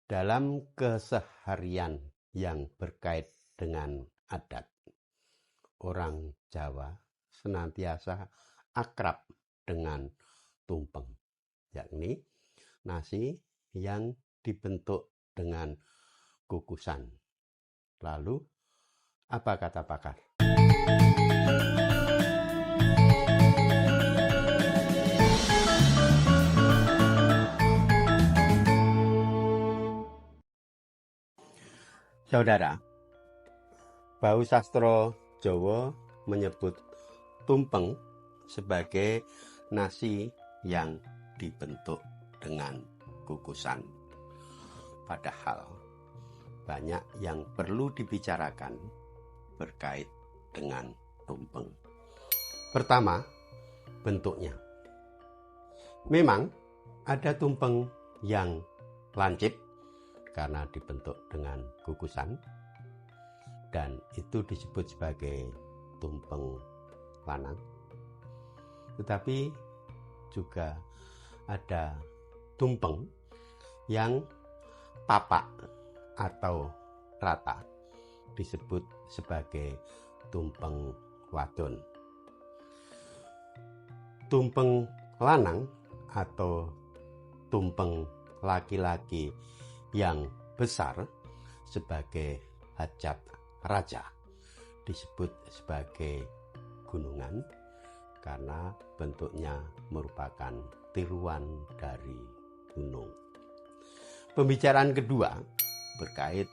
Dalam keseharian yang berkait dengan adat, orang Jawa senantiasa akrab dengan tumpeng, yakni nasi yang dibentuk dengan kukusan. Lalu, apa kata pakar? Saudara, Bau Sastra Jawa menyebut tumpeng sebagai nasi yang dibentuk dengan kukusan. Padahal banyak yang perlu dibicarakan berkait dengan tumpeng. Pertama, bentuknya. Memang ada tumpeng yang lancip karena dibentuk dengan kukusan, dan itu disebut sebagai tumpeng lanang. Tetapi juga ada tumpeng yang tapak atau rata, disebut sebagai tumpeng wadon. Tumpeng lanang atau tumpeng laki-laki yang besar sebagai hajat raja disebut sebagai gunungan karena bentuknya merupakan tiruan dari gunung. Pembicaraan kedua berkait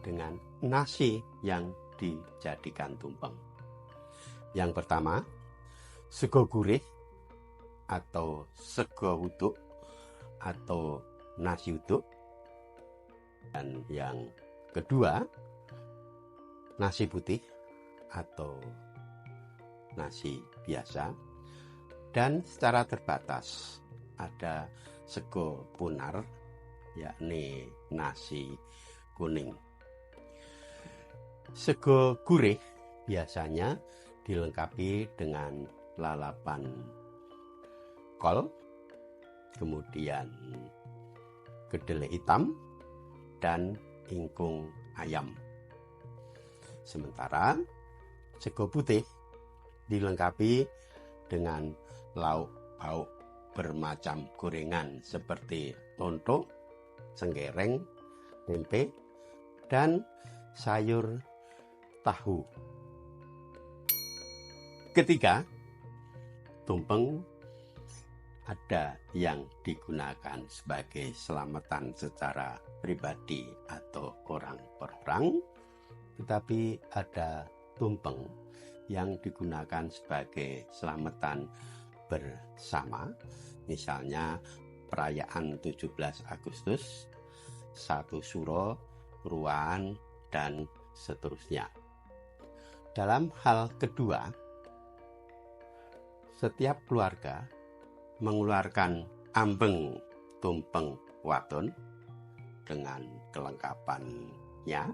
dengan nasi yang dijadikan tumpeng. Yang pertama, sego gurih atau sego uduk atau nasi uduk. Dan yang kedua, nasi putih atau nasi biasa. Dan secara terbatas ada sego punar, yakni nasi kuning. Sego gurih biasanya dilengkapi dengan lalapan kol, kemudian kedelai hitam, dan ingkung ayam. Sementara sego putih dilengkapi dengan lauk pauk bermacam gorengan seperti lontong, cenggereng, tempe, dan sayur tahu. Ketiga, tumpeng ada yang digunakan sebagai selamatan secara pribadi atau orang per orang, tetapi ada tumpeng yang digunakan sebagai selamatan bersama, misalnya perayaan 17 Agustus, 1 Suro, Ruan, dan seterusnya. Dalam hal kedua, setiap keluarga mengeluarkan ambeng tumpeng wadon dengan kelengkapannya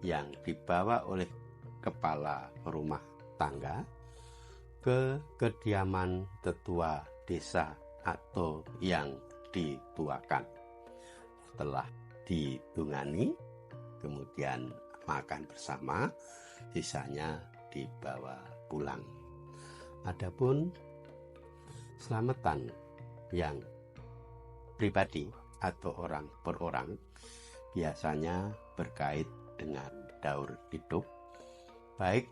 yang dibawa oleh kepala rumah tangga ke kediaman tetua desa atau yang dituakan. Setelah ditungani, kemudian makan bersama, sisanya dibawa pulang. Adapun selamatan yang pribadi atau orang per orang biasanya berkait dengan daur hidup, baik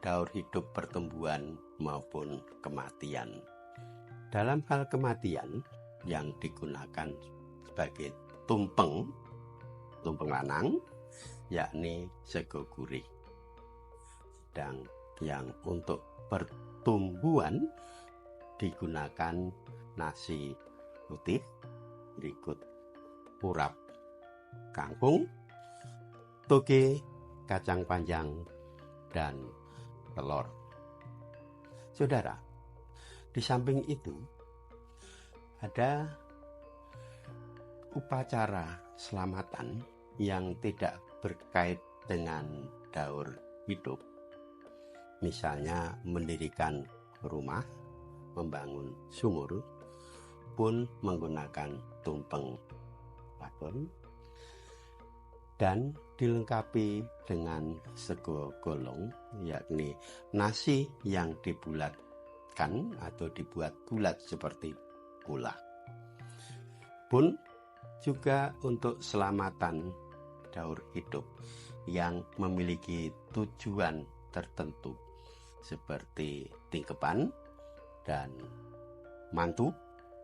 daur hidup pertumbuhan maupun kematian. Dalam hal kematian yang digunakan sebagai tumpeng lanang, yakni sego gurih. Dan yang untuk pertumbuhan digunakan nasi putih, berikut urap kangkung, toge, kacang panjang, dan telur. Saudara, di samping itu ada upacara selamatan yang tidak berkait dengan daur hidup. Misalnya mendirikan rumah, membangun sumur, pun menggunakan tumpeng pun, dan dilengkapi dengan sego golong, yakni nasi yang dibulatkan atau dibuat bulat seperti gula. Pun juga untuk selamatan daur hidup yang memiliki tujuan tertentu seperti tingkepan dan mantu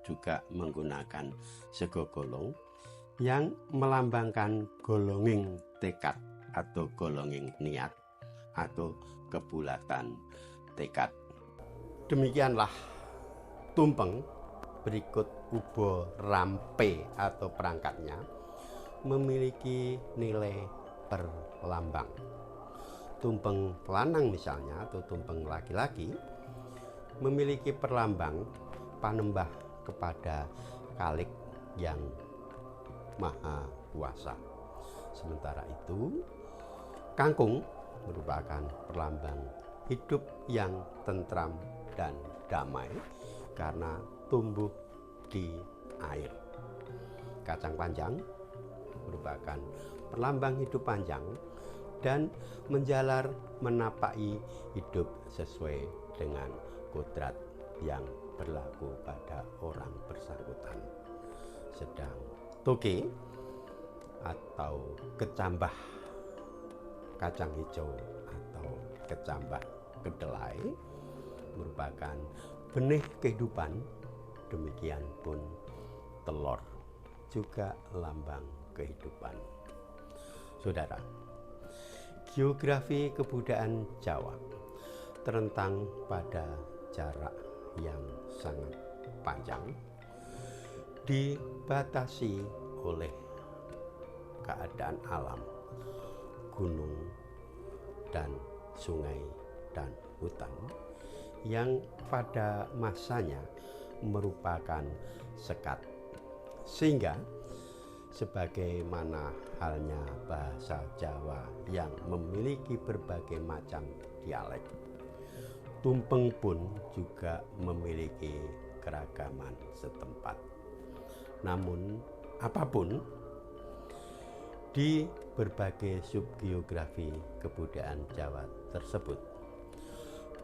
juga menggunakan sego golong yang melambangkan golonging tekad atau golonging niat atau kebulatan tekad. Demikianlah tumpeng berikut ubo rampe atau perangkatnya memiliki nilai perlambang. Tumpeng lanang misalnya atau tumpeng laki-laki memiliki perlambang panembah kepada Kalik yang Maha Kuasa. Sementara itu, kangkung merupakan perlambang hidup yang tentram dan damai karena tumbuh di air. Kacang panjang merupakan perlambang hidup panjang dan menjalar menapaki hidup sesuai dengan kodrat yang berlaku pada orang bersangkutan. Sedang toge atau kecambah kacang hijau atau kecambah kedelai merupakan benih kehidupan. Demikian pun telur juga lambang kehidupan. Saudara, geografi kebudayaan Jawa terentang pada jarak yang sangat panjang, dibatasi oleh keadaan alam, gunung dan sungai dan hutan yang pada masanya merupakan sekat, sehingga sebagaimana halnya bahasa Jawa yang memiliki berbagai macam dialek, tumpeng pun juga memiliki keragaman setempat. Namun apapun, di berbagai subgeografi kebudayaan Jawa tersebut,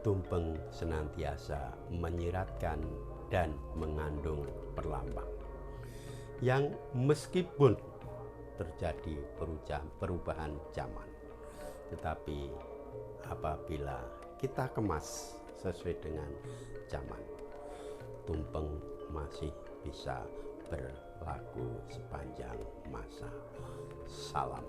tumpeng senantiasa menyiratkan dan mengandung perlambang yang meskipun terjadi perubahan zaman, tetapi apabila kita kemas sesuai dengan zaman, tumpeng masih bisa berlaku sepanjang masa. Salam.